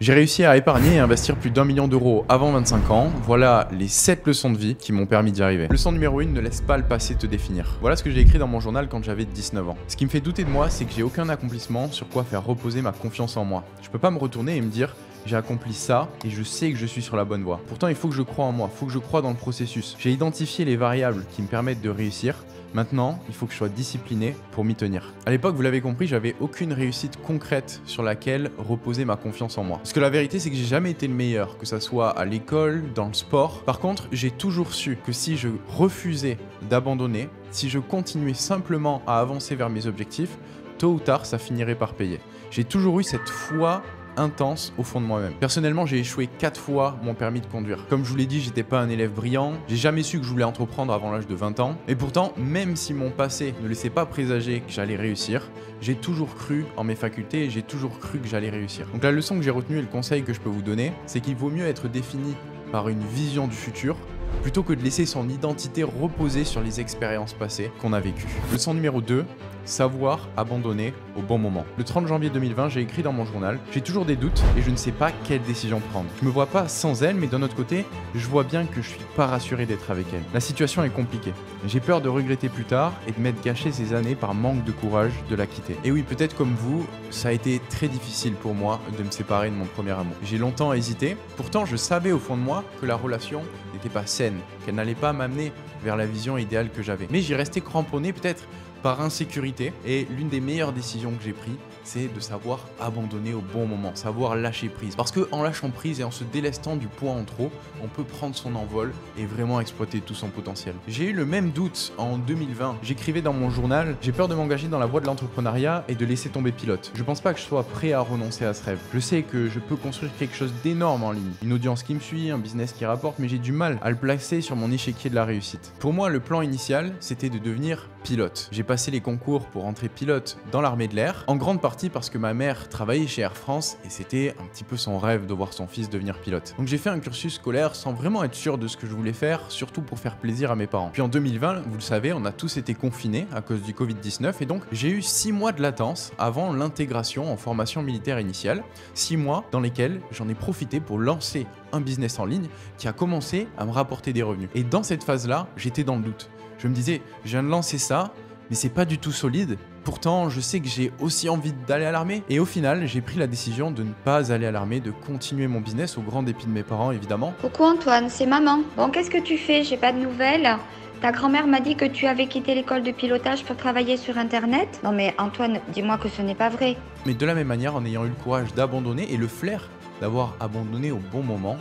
J'ai réussi à épargner et investir plus d'1 million d'euros avant 25 ans. Voilà les 7 leçons de vie qui m'ont permis d'y arriver. Leçon numéro 1, ne laisse pas le passé te définir. Voilà ce que j'ai écrit dans mon journal quand j'avais 19 ans. Ce qui me fait douter de moi, c'est que j'ai aucun accomplissement sur quoi faire reposer ma confiance en moi. Je peux pas me retourner et me dire j'ai accompli ça et je sais que je suis sur la bonne voie. Pourtant, il faut que je croie en moi, il faut que je croie dans le processus. J'ai identifié les variables qui me permettent de réussir. Maintenant, il faut que je sois discipliné pour m'y tenir. À l'époque, vous l'avez compris, j'avais aucune réussite concrète sur laquelle reposer ma confiance en moi. Parce que la vérité, c'est que j'ai jamais été le meilleur, que ça soit à l'école, dans le sport. Par contre, j'ai toujours su que si je refusais d'abandonner, si je continuais simplement à avancer vers mes objectifs, tôt ou tard, ça finirait par payer. J'ai toujours eu cette foi intense au fond de moi-même. Personnellement, j'ai échoué 4 fois mon permis de conduire. Comme je vous l'ai dit, j'étais pas un élève brillant, j'ai jamais su que je voulais entreprendre avant l'âge de 20 ans, et pourtant, même si mon passé ne laissait pas présager que j'allais réussir, j'ai toujours cru en mes facultés et j'ai toujours cru que j'allais réussir. Donc la leçon que j'ai retenue et le conseil que je peux vous donner, c'est qu'il vaut mieux être défini par une vision du futur plutôt que de laisser son identité reposer sur les expériences passées qu'on a vécues. Leçon numéro 2, savoir abandonner au bon moment. Le 30 janvier 2020, j'ai écrit dans mon journal « J'ai toujours des doutes et je ne sais pas quelle décision prendre. Je me vois pas sans elle, mais d'un autre côté, je vois bien que je suis pas rassuré d'être avec elle. La situation est compliquée. J'ai peur de regretter plus tard et de m'être gâché ces années par manque de courage de la quitter. Et oui, peut-être comme vous, ça a été très difficile pour moi de me séparer de mon premier amour. J'ai longtemps hésité, pourtant je savais au fond de moi que la relation n'était pas saine, qu'elle n'allait pas m'amener vers la vision idéale que j'avais. Mais j'y restais cramponné peut-être par insécurité, et l'une des meilleures décisions que j'ai prises, c'est de savoir abandonner au bon moment, savoir lâcher prise. Parce que en lâchant prise et en se délestant du poids en trop, on peut prendre son envol et vraiment exploiter tout son potentiel. J'ai eu le même doute en 2020. J'écrivais dans mon journal, j'ai peur de m'engager dans la voie de l'entrepreneuriat et de laisser tomber pilote. Je pense pas que je sois prêt à renoncer à ce rêve. Je sais que je peux construire quelque chose d'énorme en ligne, une audience qui me suit, un business qui rapporte, mais j'ai du mal à le placer sur mon échiquier de la réussite. Pour moi, le plan initial, c'était de devenir pilote. J'ai passé les concours pour entrer pilote dans l'armée de l'air, en grande partie parce que ma mère travaillait chez Air France et c'était un petit peu son rêve de voir son fils devenir pilote. Donc j'ai fait un cursus scolaire sans vraiment être sûr de ce que je voulais faire, surtout pour faire plaisir à mes parents. Puis en 2020, vous le savez, on a tous été confinés à cause du Covid-19 et donc j'ai eu 6 mois de latence avant l'intégration en formation militaire initiale, 6 mois dans lesquels j'en ai profité pour lancer un business en ligne qui a commencé à me rapporter des revenus. Et dans cette phase-là, j'étais dans le doute. Je me disais, je viens de lancer ça, mais c'est pas du tout solide. Pourtant, je sais que j'ai aussi envie d'aller à l'armée. Et au final, j'ai pris la décision de ne pas aller à l'armée, de continuer mon business au grand dépit de mes parents, évidemment. Coucou Antoine, c'est maman. Bon, qu'est-ce que tu fais? J'ai pas de nouvelles. Ta grand-mère m'a dit que tu avais quitté l'école de pilotage pour travailler sur Internet. Non mais Antoine, dis-moi que ce n'est pas vrai. Mais de la même manière, en ayant eu le courage d'abandonner et le flair d'avoir abandonné au bon moment,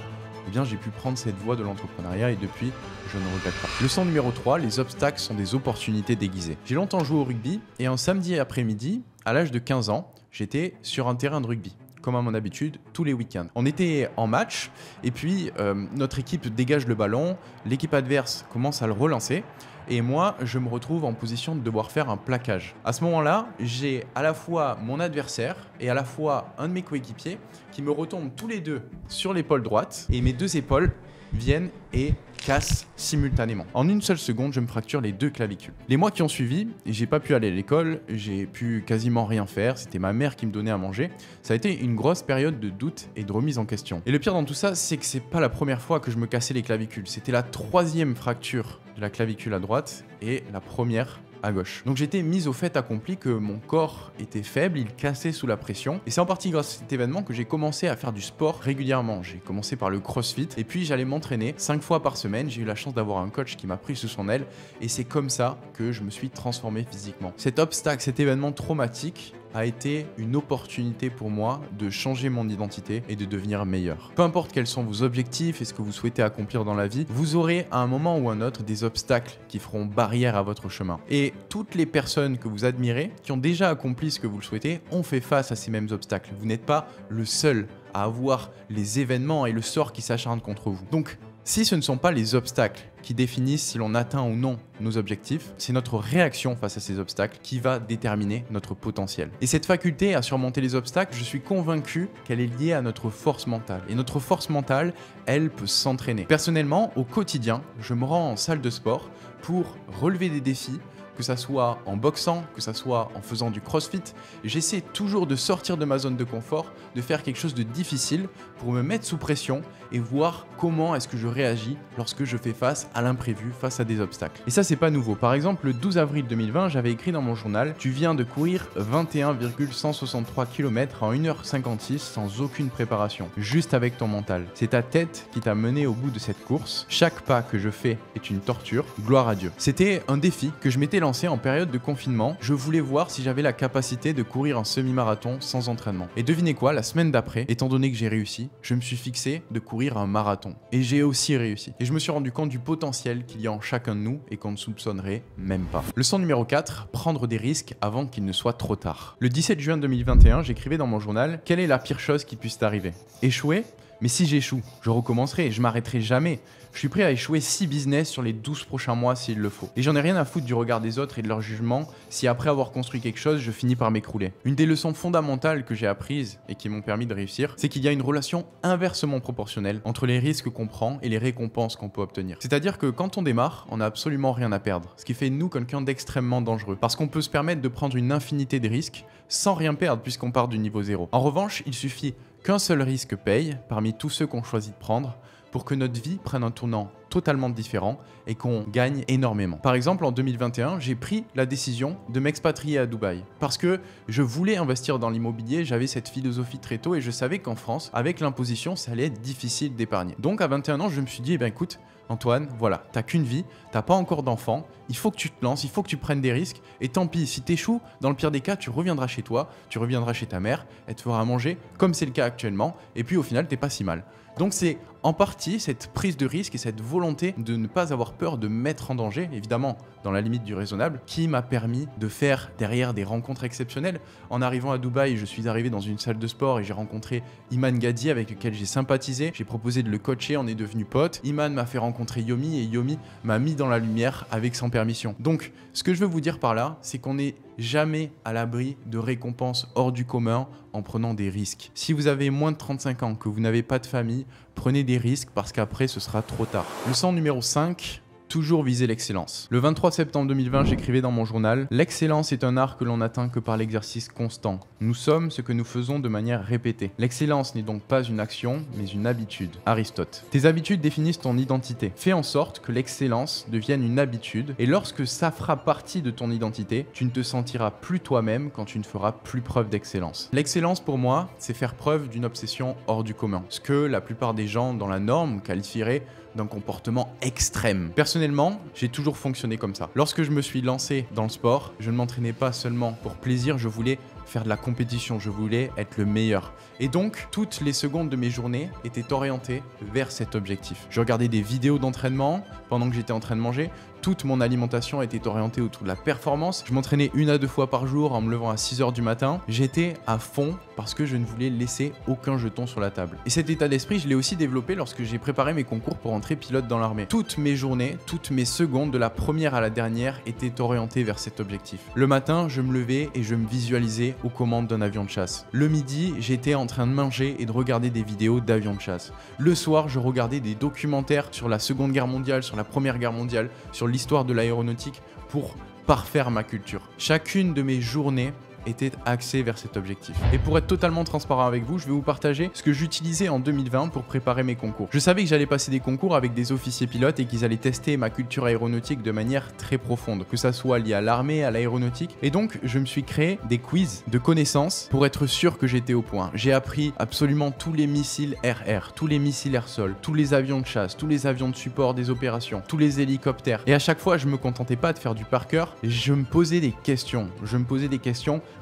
eh bien j'ai pu prendre cette voie de l'entrepreneuriat et depuis, je ne regrette pas. Leçon numéro 3, les obstacles sont des opportunités déguisées. J'ai longtemps joué au rugby et un samedi après-midi, à l'âge de 15 ans, j'étais sur un terrain de rugby, comme à mon habitude, tous les week-ends. On était en match et puis notre équipe dégage le ballon, l'équipe adverse commence à le relancer et moi, je me retrouve en position de devoir faire un plaquage. À ce moment-là, j'ai à la fois mon adversaire et à la fois un de mes coéquipiers qui me retombent tous les deux sur l'épaule droite et mes 2 épaules viennent et cassent simultanément. En une seule seconde, je me fracture les 2 clavicules. Les mois qui ont suivi, j'ai pas pu aller à l'école, j'ai pu quasiment rien faire, c'était ma mère qui me donnait à manger. Ça a été une grosse période de doute et de remise en question. Et le pire dans tout ça, c'est que c'est pas la première fois que je me cassais les clavicules. C'était la 3e fracture de la clavicule à droite et la première à gauche. Donc j'étais mis au fait accompli que mon corps était faible, il cassait sous la pression. Et c'est en partie grâce à cet événement que j'ai commencé à faire du sport régulièrement. J'ai commencé par le crossfit et puis j'allais m'entraîner 5 fois par semaine. J'ai eu la chance d'avoir un coach qui m'a pris sous son aile et c'est comme ça que je me suis transformé physiquement. Cet obstacle, cet événement traumatique a été une opportunité pour moi de changer mon identité et de devenir meilleur. Peu importe quels sont vos objectifs et ce que vous souhaitez accomplir dans la vie, vous aurez à un moment ou un autre des obstacles qui feront barrière à votre chemin. Et toutes les personnes que vous admirez, qui ont déjà accompli ce que vous le souhaitez, ont fait face à ces mêmes obstacles. Vous n'êtes pas le seul à avoir les événements et le sort qui s'acharnent contre vous. Donc, si ce ne sont pas les obstacles qui définissent si l'on atteint ou non nos objectifs, c'est notre réaction face à ces obstacles qui va déterminer notre potentiel. Et cette faculté à surmonter les obstacles, je suis convaincu qu'elle est liée à notre force mentale. Et notre force mentale, elle peut s'entraîner. Personnellement, au quotidien, je me rends en salle de sport pour relever des défis, que ça soit en boxant, que ça soit en faisant du crossfit, j'essaie toujours de sortir de ma zone de confort, de faire quelque chose de difficile pour me mettre sous pression et voir comment est-ce que je réagis lorsque je fais face à l'imprévu, face à des obstacles. Et ça, c'est pas nouveau. Par exemple, le 12 avril 2020, j'avais écrit dans mon journal: tu viens de courir 21,163 km en 1h56 sans aucune préparation, juste avec ton mental. C'est ta tête qui t'a mené au bout de cette course. Chaque pas que je fais est une torture. Gloire à Dieu. C'était un défi que je m'étais lancé en période de confinement. Je voulais voir si j'avais la capacité de courir un semi-marathon sans entraînement. Et devinez quoi, la semaine d'après, étant donné que j'ai réussi, je me suis fixé de courir un marathon. Et j'ai aussi réussi. Et je me suis rendu compte du potentiel qu'il y a en chacun de nous et qu'on ne soupçonnerait même pas. Leçon numéro 4, prendre des risques avant qu'il ne soit trop tard. Le 17 juin 2021, j'écrivais dans mon journal: quelle est la pire chose qui puisse t'arriver? Échouer? Mais si j'échoue, je recommencerai, je m'arrêterai jamais. Je suis prêt à échouer 6 business sur les 12 prochains mois s'il le faut. Et j'en ai rien à foutre du regard des autres et de leur jugement si après avoir construit quelque chose, je finis par m'écrouler. Une des leçons fondamentales que j'ai apprises et qui m'ont permis de réussir, c'est qu'il y a une relation inversement proportionnelle entre les risques qu'on prend et les récompenses qu'on peut obtenir. C'est-à-dire que quand on démarre, on n'a absolument rien à perdre. Ce qui fait de nous quelqu'un d'extrêmement dangereux. Parce qu'on peut se permettre de prendre une infinité de risques sans rien perdre puisqu'on part du niveau 0. En revanche, il suffit qu'un seul risque paye parmi tous ceux qu'on choisit de prendre pour que notre vie prenne un tournant totalement différent et qu'on gagne énormément. Par exemple, en 2021, j'ai pris la décision de m'expatrier à Dubaï parce que je voulais investir dans l'immobilier, j'avais cette philosophie très tôt et je savais qu'en France, avec l'imposition, ça allait être difficile d'épargner. Donc à 21 ans, je me suis dit, eh ben écoute, Antoine, voilà, t'as qu'une vie, t'as pas encore d'enfant, il faut que tu te lances, il faut que tu prennes des risques, et tant pis, si t'échoues, dans le pire des cas, tu reviendras chez toi, tu reviendras chez ta mère, elle te fera à manger, comme c'est le cas actuellement, et puis au final, t'es pas si mal. Donc c'est en partie cette prise de risque et cette volonté de ne pas avoir peur de mettre en danger, évidemment dans la limite du raisonnable, qui m'a permis de faire derrière des rencontres exceptionnelles. En arrivant à Dubaï, je suis arrivé dans une salle de sport et j'ai rencontré Iman Gadi avec lequel j'ai sympathisé. J'ai proposé de le coacher, on est devenus potes. Iman m'a fait rencontrer Yomi et Yomi m'a mis dans la lumière avec sans permission. Donc ce que je veux vous dire par là, c'est qu'on n'est jamais à l'abri de récompenses hors du commun en prenant des risques. Si vous avez moins de 35 ans, que vous n'avez pas de famille, prenez des risques parce qu'après ce sera trop tard. Leçon numéro 5. Toujours viser l'excellence. Le 23 septembre 2020, j'écrivais dans mon journal: l'excellence est un art que l'on n'atteint que par l'exercice constant. Nous sommes ce que nous faisons de manière répétée. L'excellence n'est donc pas une action, mais une habitude. Aristote. Tes habitudes définissent ton identité. Fais en sorte que l'excellence devienne une habitude, et lorsque ça fera partie de ton identité, tu ne te sentiras plus toi-même quand tu ne feras plus preuve d'excellence. L'excellence pour moi, c'est faire preuve d'une obsession hors du commun. Ce que la plupart des gens dans la norme qualifieraient d'un comportement extrême. Personnellement, j'ai toujours fonctionné comme ça. Lorsque je me suis lancé dans le sport, je ne m'entraînais pas seulement pour plaisir, je voulais faire de la compétition, je voulais être le meilleur. Et donc, toutes les secondes de mes journées étaient orientées vers cet objectif. Je regardais des vidéos d'entraînement pendant que j'étais en train de manger. Toute mon alimentation était orientée autour de la performance. Je m'entraînais 1 à 2 fois par jour en me levant à 6 h du matin. J'étais à fond parce que je ne voulais laisser aucun jeton sur la table. Et cet état d'esprit, je l'ai aussi développé lorsque j'ai préparé mes concours pour entrer pilote dans l'armée. Toutes mes journées, toutes mes secondes, de la première à la dernière, étaient orientées vers cet objectif. Le matin, je me levais et je me visualisais aux commandes d'un avion de chasse. Le midi, j'étais en train de manger et de regarder des vidéos d'avions de chasse. Le soir, je regardais des documentaires sur la Seconde Guerre mondiale, sur la Première Guerre mondiale, sur l'histoire de l'aéronautique pour parfaire ma culture. Chacune de mes journées était axé vers cet objectif. Et pour être totalement transparent avec vous, je vais vous partager ce que j'utilisais en 2020 pour préparer mes concours. Je savais que j'allais passer des concours avec des officiers pilotes et qu'ils allaient tester ma culture aéronautique de manière très profonde, que ça soit lié à l'armée, à l'aéronautique. Et donc, je me suis créé des quiz de connaissances pour être sûr que j'étais au point. J'ai appris absolument tous les missiles air-air, tous les missiles air-sol, tous les avions de chasse, tous les avions de support des opérations, tous les hélicoptères. Et à chaque fois, je me contentais pas de faire du par cœur, je me posais des questions.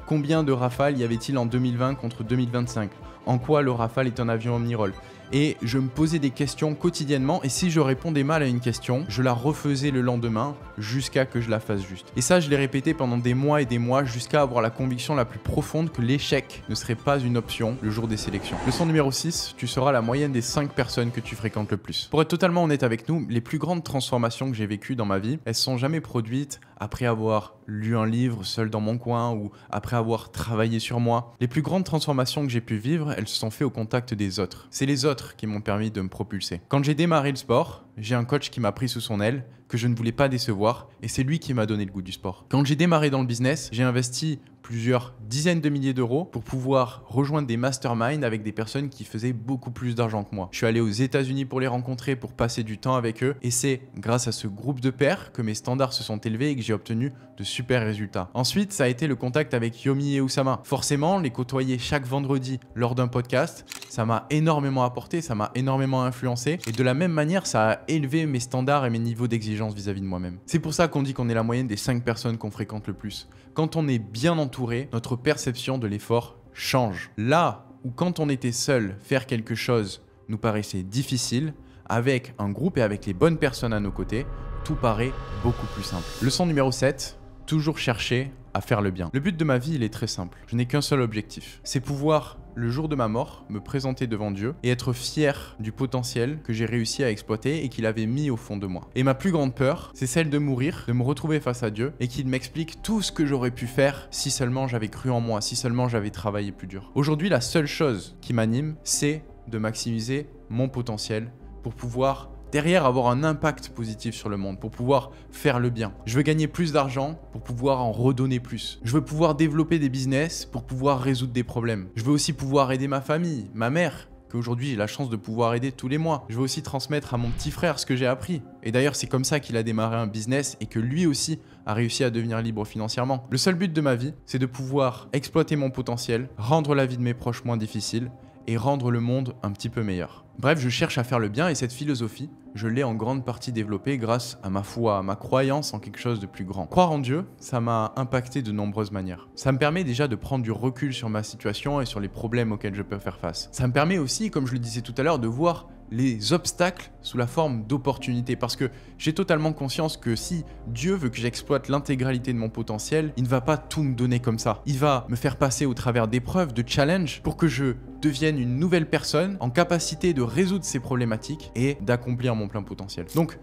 Combien de Rafale y avait-il en 2020 contre 2025? En quoi le Rafale est un avion omnirôle? Et je me posais des questions quotidiennement, et si je répondais mal à une question, je la refaisais le lendemain jusqu'à que je la fasse juste. Et ça, je l'ai répété pendant des mois et des mois jusqu'à avoir la conviction la plus profonde que l'échec ne serait pas une option le jour des sélections. Leçon numéro 6, tu seras la moyenne des 5 personnes que tu fréquentes le plus. Pour être totalement honnête avec nous, les plus grandes transformations que j'ai vécues dans ma vie, elles sont jamais produites après avoir lu un livre seul dans mon coin ou après avoir travaillé sur moi. Les plus grandes transformations que j'ai pu vivre, elles se sont faites au contact des autres. C'est les autres qui m'ont permis de me propulser. Quand j'ai démarré le sport, j'ai un coach qui m'a pris sous son aile, que je ne voulais pas décevoir, et c'est lui qui m'a donné le goût du sport. Quand j'ai démarré dans le business, j'ai investi plusieurs dizaines de milliers d'euros pour pouvoir rejoindre des masterminds avec des personnes qui faisaient beaucoup plus d'argent que moi. Je suis allé aux États-Unis pour les rencontrer, pour passer du temps avec eux, et c'est grâce à ce groupe de pairs que mes standards se sont élevés et que j'ai obtenu de super résultats. Ensuite, ça a été le contact avec Yomi et Oussama. Forcément, les côtoyer chaque vendredi lors d'un podcast, ça m'a énormément apporté, ça m'a énormément influencé, et de la même manière, ça a élevé mes standards et mes niveaux d'exigence vis-à-vis de moi-même. C'est pour ça qu'on dit qu'on est la moyenne des 5 personnes qu'on fréquente le plus. Quand on est bien entouré, notre perception de l'effort change. Là où quand on était seul, faire quelque chose nous paraissait difficile, avec un groupe et avec les bonnes personnes à nos côtés, tout paraît beaucoup plus simple. Leçon numéro 7, toujours chercher à faire le bien. Le but de ma vie, il est très simple. Je n'ai qu'un seul objectif. C'est pouvoir, le jour de ma mort, me présenter devant Dieu et être fier du potentiel que j'ai réussi à exploiter et qu'il avait mis au fond de moi. Et ma plus grande peur, c'est celle de mourir, de me retrouver face à Dieu et qu'il m'explique tout ce que j'aurais pu faire si seulement j'avais cru en moi, si seulement j'avais travaillé plus dur. Aujourd'hui, la seule chose qui m'anime, c'est de maximiser mon potentiel pour pouvoir derrière avoir un impact positif sur le monde, pour pouvoir faire le bien. Je veux gagner plus d'argent pour pouvoir en redonner plus. Je veux pouvoir développer des business pour pouvoir résoudre des problèmes. Je veux aussi pouvoir aider ma famille, ma mère, qu'aujourd'hui j'ai la chance de pouvoir aider tous les mois. Je veux aussi transmettre à mon petit frère ce que j'ai appris. Et d'ailleurs, c'est comme ça qu'il a démarré un business et que lui aussi a réussi à devenir libre financièrement. Le seul but de ma vie, c'est de pouvoir exploiter mon potentiel, rendre la vie de mes proches moins difficile et rendre le monde un petit peu meilleur. Bref, je cherche à faire le bien et cette philosophie, je l'ai en grande partie développée grâce à ma foi, à ma croyance en quelque chose de plus grand. Croire en Dieu, ça m'a impacté de nombreuses manières. Ça me permet déjà de prendre du recul sur ma situation et sur les problèmes auxquels je peux faire face. Ça me permet aussi, comme je le disais tout à l'heure, de voir les obstacles sous la forme d'opportunités parce que j'ai totalement conscience que si Dieu veut que j'exploite l'intégralité de mon potentiel, il ne va pas tout me donner comme ça. Il va me faire passer au travers d'épreuves, de challenges pour que je devienne une nouvelle personne en capacité de résoudre ces problématiques et d'accomplir mon plein potentiel. Donc,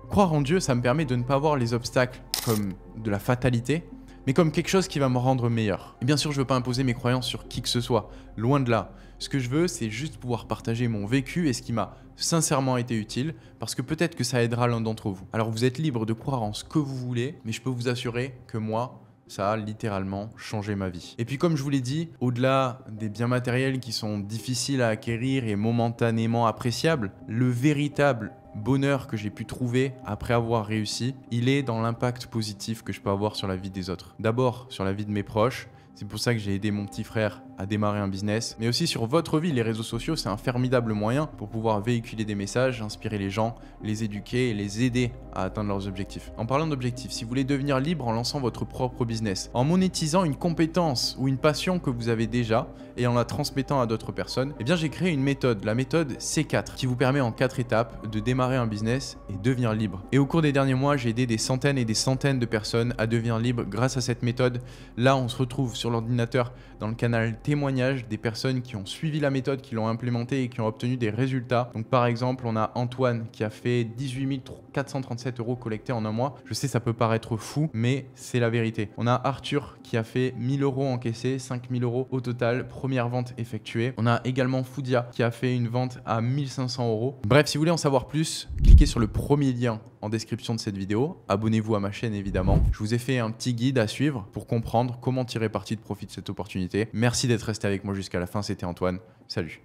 croire en Dieu, ça me permet de ne pas voir les obstacles comme de la fatalité, mais comme quelque chose qui va me rendre meilleur. Et bien sûr, je ne veux pas imposer mes croyances sur qui que ce soit, loin de là. Ce que je veux, c'est juste pouvoir partager mon vécu et ce qui m'a sincèrement été utile, parce que peut-être que ça aidera l'un d'entre vous. Alors vous êtes libre de croire en ce que vous voulez, mais je peux vous assurer que moi, ça a littéralement changé ma vie. Et puis comme je vous l'ai dit, au-delà des biens matériels qui sont difficiles à acquérir et momentanément appréciables, le véritable bonheur que j'ai pu trouver après avoir réussi, il est dans l'impact positif que je peux avoir sur la vie des autres. D'abord sur la vie de mes proches. C'est pour ça que j'ai aidé mon petit frère à démarrer un business. Mais aussi sur votre vie, les réseaux sociaux, c'est un formidable moyen pour pouvoir véhiculer des messages, inspirer les gens, les éduquer et les aider à atteindre leurs objectifs. En parlant d'objectifs, si vous voulez devenir libre en lançant votre propre business, en monétisant une compétence ou une passion que vous avez déjà et en la transmettant à d'autres personnes, eh bien j'ai créé une méthode, la méthode C4, qui vous permet en 4 étapes de démarrer un business et devenir libre. Et au cours des derniers mois, j'ai aidé des centaines et des centaines de personnes à devenir libres grâce à cette méthode. Là, on se retrouve sur l'ordinateur dans le canal témoignages des personnes qui ont suivi la méthode, qui l'ont implémentée et qui ont obtenu des résultats. Donc par exemple, on a Antoine qui a fait 18 437 € collectés en un mois. Je sais, ça peut paraître fou, mais c'est la vérité. On a Arthur qui a fait 1000 € encaissés, 5000 € au total, première vente effectuée. On a également Foudia qui a fait une vente à 1500 €. Bref, si vous voulez en savoir plus, cliquez sur le premier lien en description de cette vidéo. Abonnez-vous à ma chaîne évidemment. Je vous ai fait un petit guide à suivre pour comprendre comment tirer parti de profit de cette opportunité. Merci d'être resté avec moi jusqu'à la fin, c'était Antoine. Salut.